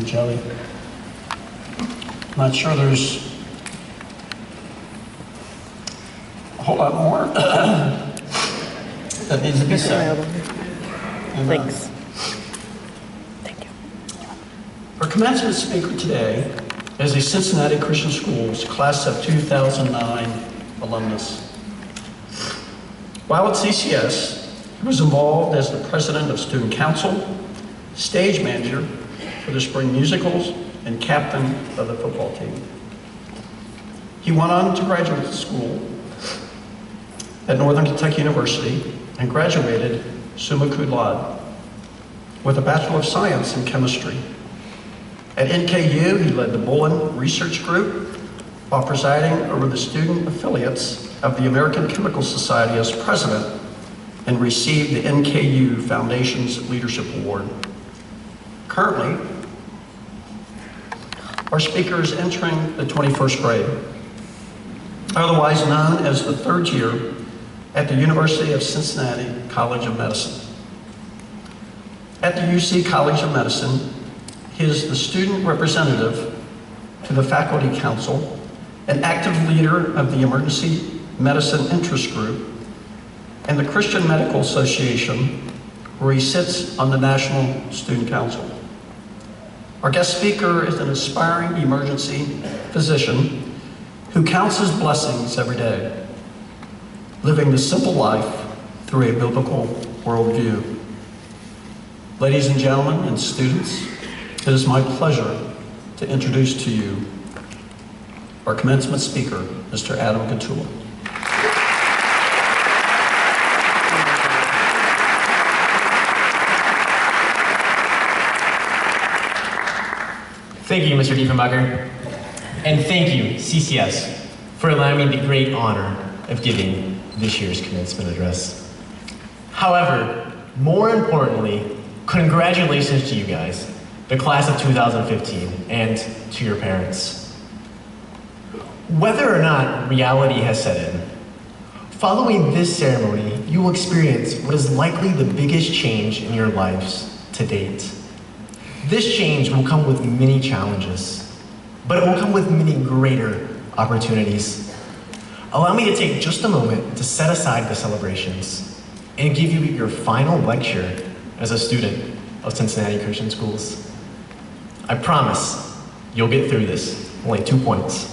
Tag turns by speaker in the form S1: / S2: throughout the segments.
S1: Joey. Not sure there's a whole lot more that needs to be said.
S2: Thanks. Thank you.
S1: Our commencement speaker today is a Cincinnati Christian Schools Class of 2009 alumnus. While at CCS, he was involved as the president of student council, stage manager for the spring musicals, and captain of the football team. He went on to graduate school at Northern Kentucky University and graduated summa cum laude with a Bachelor of Science in Chemistry. At NKU, he led the Bullen Research Group while presiding over the student affiliates of the American Chemical Society as president and received the NKU Foundation's Leadership Award. Currently, our speaker is entering the 21st grade, otherwise known as the third year at the University of Cincinnati College of Medicine. At the UC College of Medicine, he is the student representative to the Faculty Council, an active leader of the Emergency Medicine Interest Group, and the Christian Medical Association, where he sits on the National Student Council. Our guest speaker is an aspiring emergency physician who counts his blessings every day, living the simple life through a biblical worldview. Ladies and gentlemen and students, it is my pleasure to introduce to you our commencement speaker, Mr. Adam Gatula.
S3: Thank you, Mr. Diefenbacher, and thank you, CCS, for allowing me the great honor of giving this year's commencement address. However, more importantly, congratulations to you guys, the class of 2015, and to your parents. Whether or not reality has set in, following this ceremony, you will experience what is likely the biggest change in your lives to date. This change will come with many challenges, but it will come with many greater opportunities. Allow me to take just a moment to set aside the celebrations and give you your final lecture as a student of Cincinnati Christian Schools. I promise you'll get through this, only 2 points.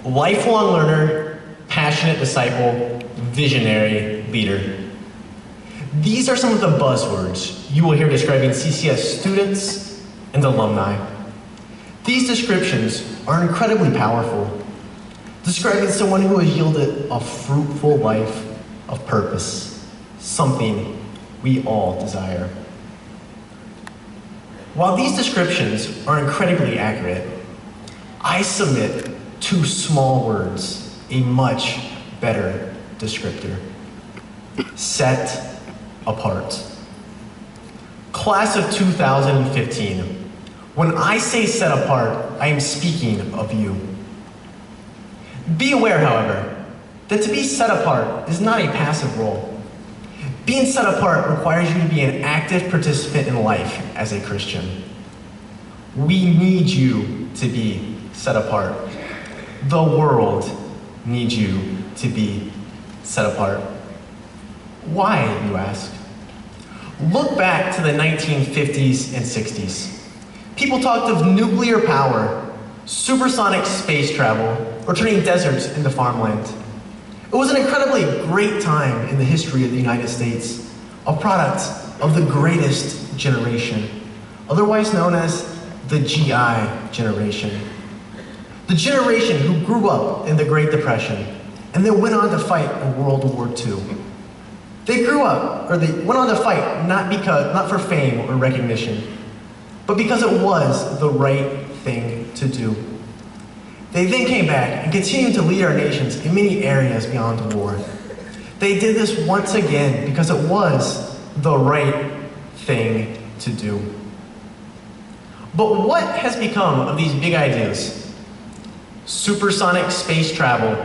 S3: Lifelong learner, passionate disciple, visionary leader. These are some of the buzzwords you will hear describing CCS students and alumni. These descriptions are incredibly powerful, describing someone who has yielded a fruitful life of purpose, something we all desire. While these descriptions are incredibly accurate, I submit 2 small words, a much better descriptor: set apart. Class of 2015, when I say set apart, I am speaking of you. Be aware, however, that to be set apart is not a passive role. Being set apart requires you to be an active participant in life as a Christian. We need you to be set apart. The world needs you to be set apart. Why, you ask? Look back to the 1950s and 60s. People talked of nuclear power, supersonic space travel, or turning deserts into farmland. It was an incredibly great time in the history of the United States, a product of the greatest generation, otherwise known as the GI generation. The generation who grew up in the Great Depression and then went on to fight in World War II. They grew up, or they went on to fight not for fame or recognition, but because it was the right thing to do. They then came back and continued to lead our nations in many areas beyond the war. They did this once again because it was the right thing to do. But what has become of these big ideas? Supersonic space travel,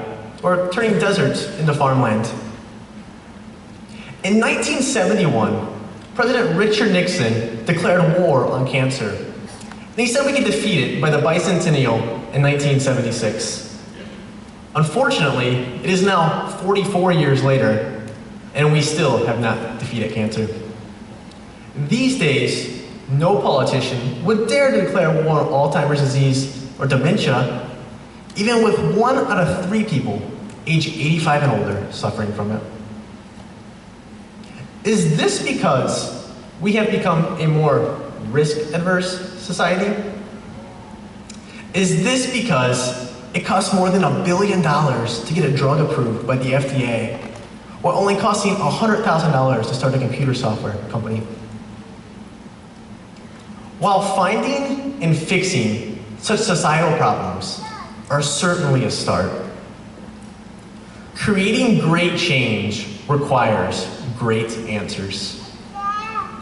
S3: or turning deserts into farmland. In 1971, President Richard Nixon declared war on cancer. And he said we could defeat it by the bicentennial in 1976. Unfortunately, it is now 44 years later, and we still have not defeated cancer. These days, no politician would dare to declare war on Alzheimer's disease or dementia, even with 1 out of 3 people age 85 and older suffering from it. Is this because we have become a more risk-averse society? Is this because it costs more than $1 billion to get a drug approved by the FDA, while only costing $100,000 to start a computer software company? While finding and fixing such societal problems are certainly a start, creating great change requires great answers.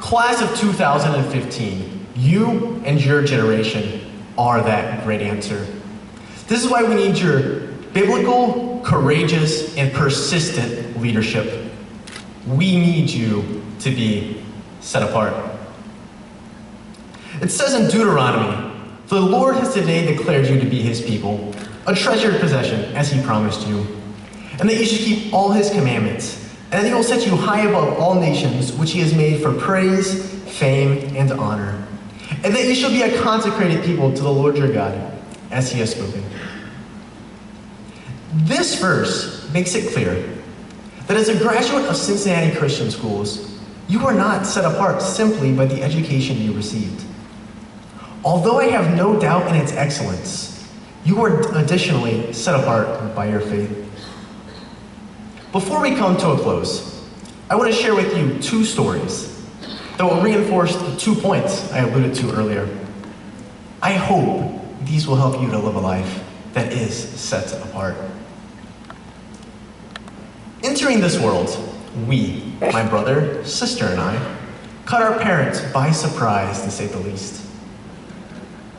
S3: Class of 2015, you and your generation are that great answer. This is why we need your biblical, courageous, and persistent leadership. We need you to be set apart. It says in Deuteronomy, "The Lord has today declared you to be his people, a treasured possession as he promised you, and that you should keep all his commandments, and that he will set you high above all nations which he has made for praise, fame, and honor, and that you shall be a consecrated people to the Lord your God, as he has spoken." This verse makes it clear that as a graduate of Cincinnati Christian schools, you are not set apart simply by the education you received. Although I have no doubt in its excellence, you are additionally set apart by your faith. Before we come to a close, I want to share with you 2 stories that will reinforce the 2 points I alluded to earlier. I hope these will help you to live a life that is set apart. Entering this world, we, my brother, sister, and I, caught our parents by surprise, to say the least.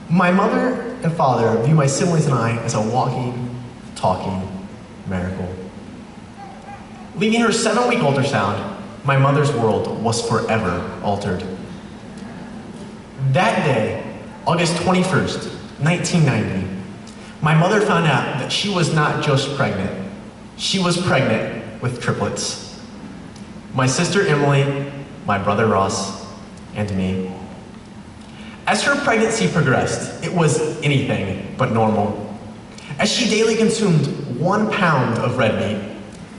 S3: My mother and father view my siblings and I as a walking, talking miracle. Leaving her 7-week ultrasound, my mother's world was forever altered. That day, August 21st, 1990, my mother found out that she was not just pregnant, she was pregnant with triplets. My sister Emily, my brother Ross, and me. As her pregnancy progressed, it was anything but normal. As she daily consumed 1 pound of red meat,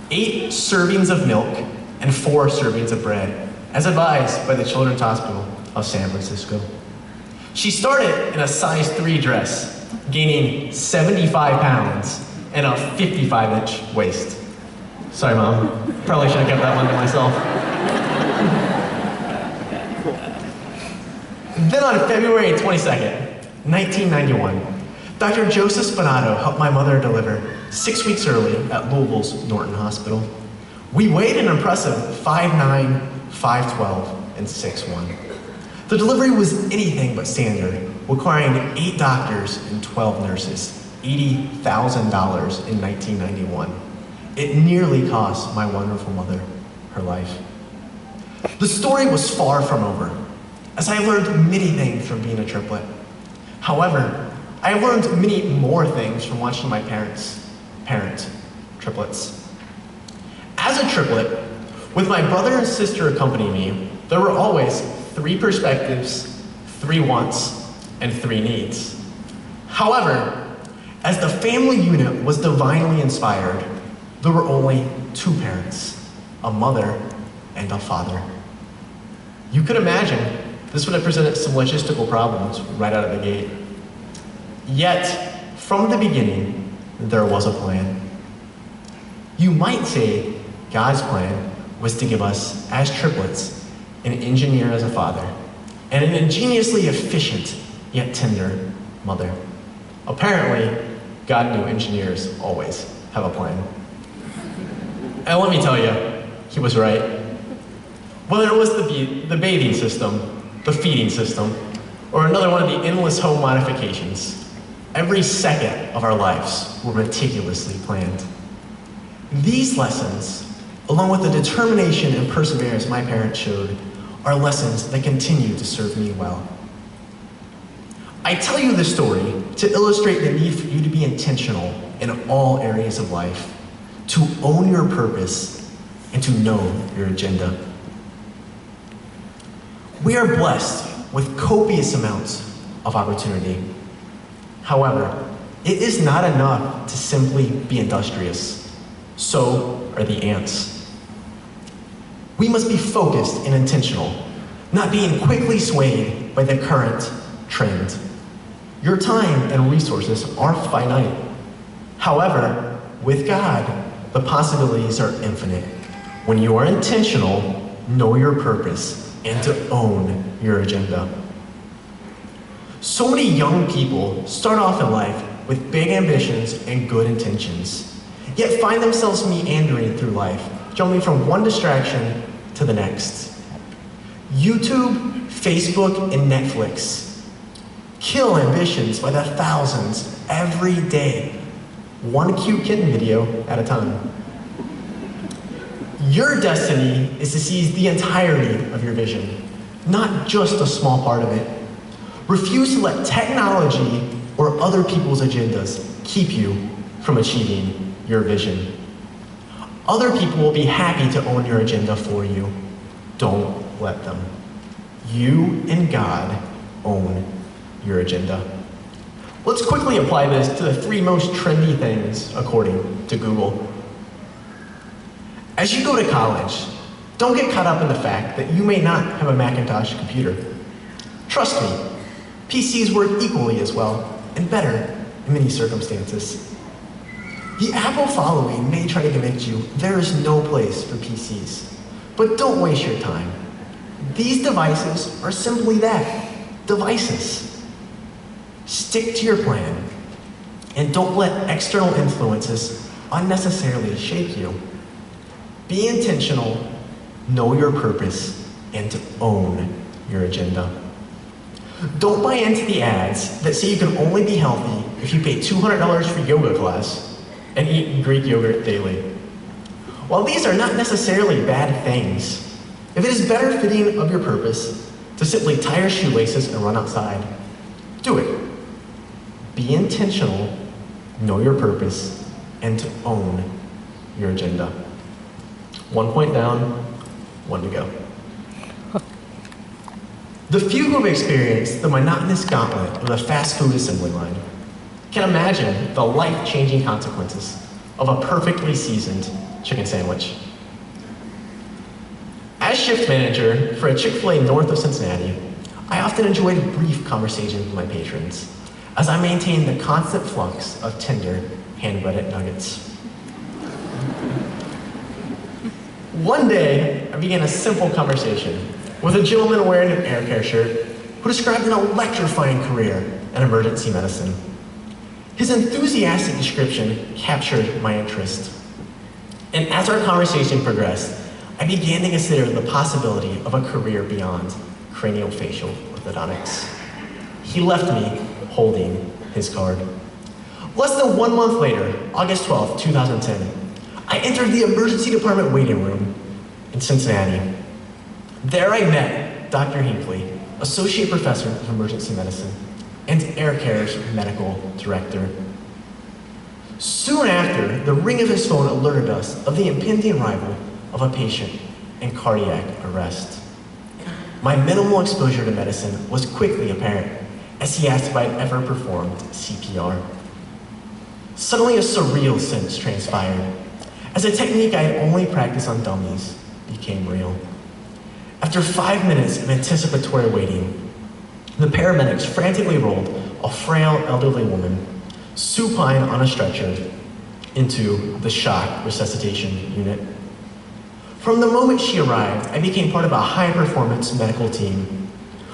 S3: 8 servings of milk, and 4 servings of bread, as advised by the Children's Hospital of San Francisco. She started in a size 3 dress, gaining 75 pounds and a 55-inch waist. Sorry, Mom. Probably should have kept that one to myself. Then on February 22nd, 1991, Dr. Joseph Spinato helped my mother deliver 6 weeks early at Louisville's Norton Hospital. We weighed an impressive 5'9", 5'12", and 6'1". The delivery was anything but standard, requiring 8 doctors and 12 nurses, $80,000 in 1991. It nearly cost my wonderful mother her life. The story was far from over, as I learned many things from being a triplet. However, I learned many more things from watching my parents parent triplets. As a triplet, with my brother and sister accompanying me, there were always 3 perspectives, 3 wants, and 3 needs. However, as the family unit was divinely inspired, there were only 2 parents, a mother and a father. You could imagine this would have presented some logistical problems right out of the gate. Yet, from the beginning, there was a plan. You might say God's plan was to give us, as triplets, an engineer as a father, and an ingeniously efficient yet tender mother. Apparently, God knew engineers always have a plan. And let me tell you, he was right. Whether it was the bathing system, the feeding system, or another one of the endless home modifications, every second of our lives were meticulously planned. These lessons, along with the determination and perseverance my parents showed, are lessons that continue to serve me well. I tell you this story to illustrate the need for you to be intentional in all areas of life, to own your purpose, and to know your agenda. We are blessed with copious amounts of opportunity. However, it is not enough to simply be industrious. So are the ants. We must be focused and intentional, not being quickly swayed by the current trend. Your time and resources are finite. However, with God, the possibilities are infinite. When you are intentional, know your purpose, and to own your agenda. So many young people start off in life with big ambitions and good intentions, yet find themselves meandering through life, jumping from one distraction to the next. YouTube, Facebook, and Netflix kill ambitions by the thousands every day, one cute kitten video at a time. Your destiny is to seize the entirety of your vision, not just a small part of it. Refuse to let technology or other people's agendas keep you from achieving your vision. Other people will be happy to own your agenda for you. Don't let them. You and God own your agenda. Let's quickly apply this to the 3 most trendy things according to Google. As you go to college, don't get caught up in the fact that you may not have a Macintosh computer. Trust me, PCs work equally as well, and better in many circumstances. The Apple following may try to convince you there is no place for PCs, but don't waste your time. These devices are simply that, devices. Stick to your plan, and don't let external influences unnecessarily shape you. Be intentional, know your purpose, and to own your agenda. Don't buy into the ads that say you can only be healthy if you pay $200 for yoga class and eat Greek yogurt daily. While these are not necessarily bad things, if it is better fitting of your purpose to simply tie your shoelaces and run outside, do it. Be intentional, know your purpose, and to own your agenda. 1 point down, 1 to go. The few who have experienced the monotonous gauntlet of the fast food assembly line can imagine the life-changing consequences of a perfectly seasoned chicken sandwich. As shift manager for a Chick-fil-A north of Cincinnati, I often enjoyed brief conversations with my patrons as I maintained the constant flux of tender, hand-breaded nuggets. One day, I began a simple conversation with a gentleman wearing an air care shirt who described an electrifying career in emergency medicine. His enthusiastic description captured my interest. And as our conversation progressed, I began to consider the possibility of a career beyond craniofacial orthodontics. He left me holding his card. Less than 1 month later, August 12, 2010, I entered the emergency department waiting room in Cincinnati. There I met Dr. Hinckley, Associate Professor of Emergency Medicine and Air Care's Medical Director. Soon after, the ring of his phone alerted us of the impending arrival of a patient in cardiac arrest. My minimal exposure to medicine was quickly apparent as he asked if I had ever performed CPR. Suddenly a surreal sense transpired as a technique I had only practiced on dummies became real. After 5 minutes of anticipatory waiting, the paramedics frantically rolled a frail elderly woman, supine on a stretcher, into the shock resuscitation unit. From the moment she arrived, I became part of a high-performance medical team,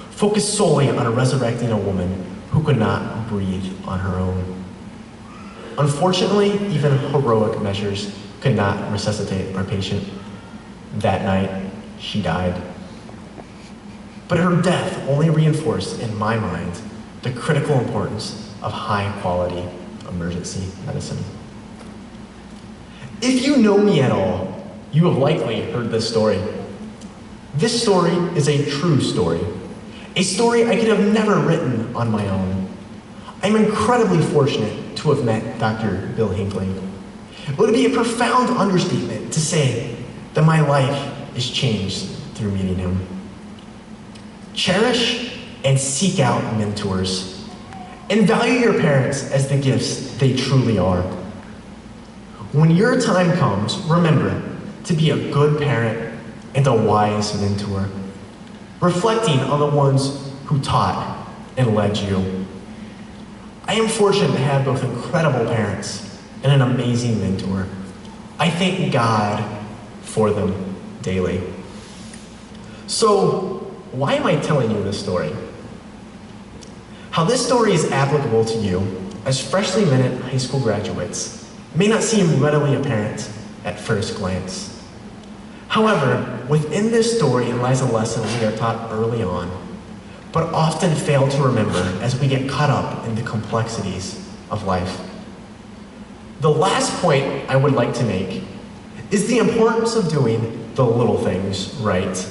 S3: focused solely on resurrecting a woman who could not breathe on her own. Unfortunately, even heroic measures could not resuscitate our patient. That night, she died. But her death only reinforced in my mind the critical importance of high-quality emergency medicine. If you know me at all, you have likely heard this story. This story is a true story, a story I could have never written on my own. I'm incredibly fortunate to have met Dr. Bill Hinckley. It would be a profound understatement to say that my life is changed through meeting him. Cherish and seek out mentors, and value your parents as the gifts they truly are. When your time comes, remember to be a good parent and a wise mentor, reflecting on the ones who taught and led you. I am fortunate to have both incredible parents and an amazing mentor. I thank God for them daily. So, why am I telling you this story? How this story is applicable to you as freshly minted high school graduates may not seem readily apparent at first glance. However, within this story lies a lesson we are taught early on, but often fail to remember as we get caught up in the complexities of life. The last point I would like to make is the importance of doing the little things right.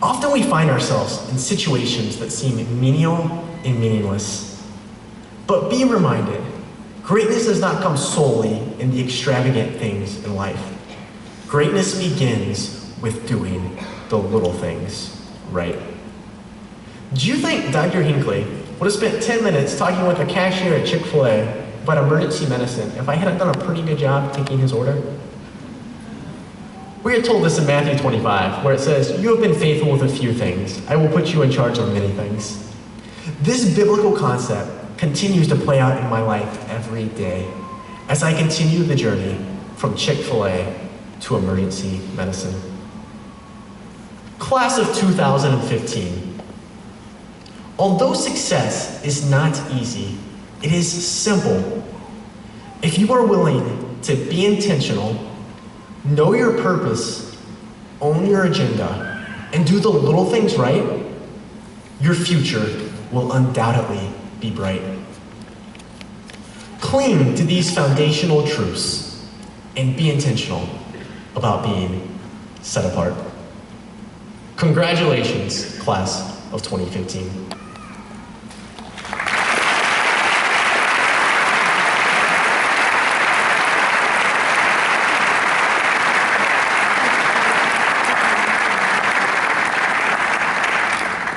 S3: Often we find ourselves in situations that seem menial and meaningless. But be reminded, greatness does not come solely in the extravagant things in life. Greatness begins with doing the little things right. Do you think Dr. Hinckley would have spent 10 minutes talking with a cashier at Chick-fil-A about emergency medicine if I hadn't done a pretty good job taking his order? We are told this in Matthew 25, where it says, "You have been faithful with a few things. I will put you in charge of many things." This biblical concept continues to play out in my life every day as I continue the journey from Chick-fil-A to emergency medicine. Class of 2015. Although success is not easy, it is simple. If you are willing to be intentional, know your purpose, own your agenda, and do the little things right, your future will undoubtedly be bright. Cling to these foundational truths and be intentional about being set apart. Congratulations, class of 2015.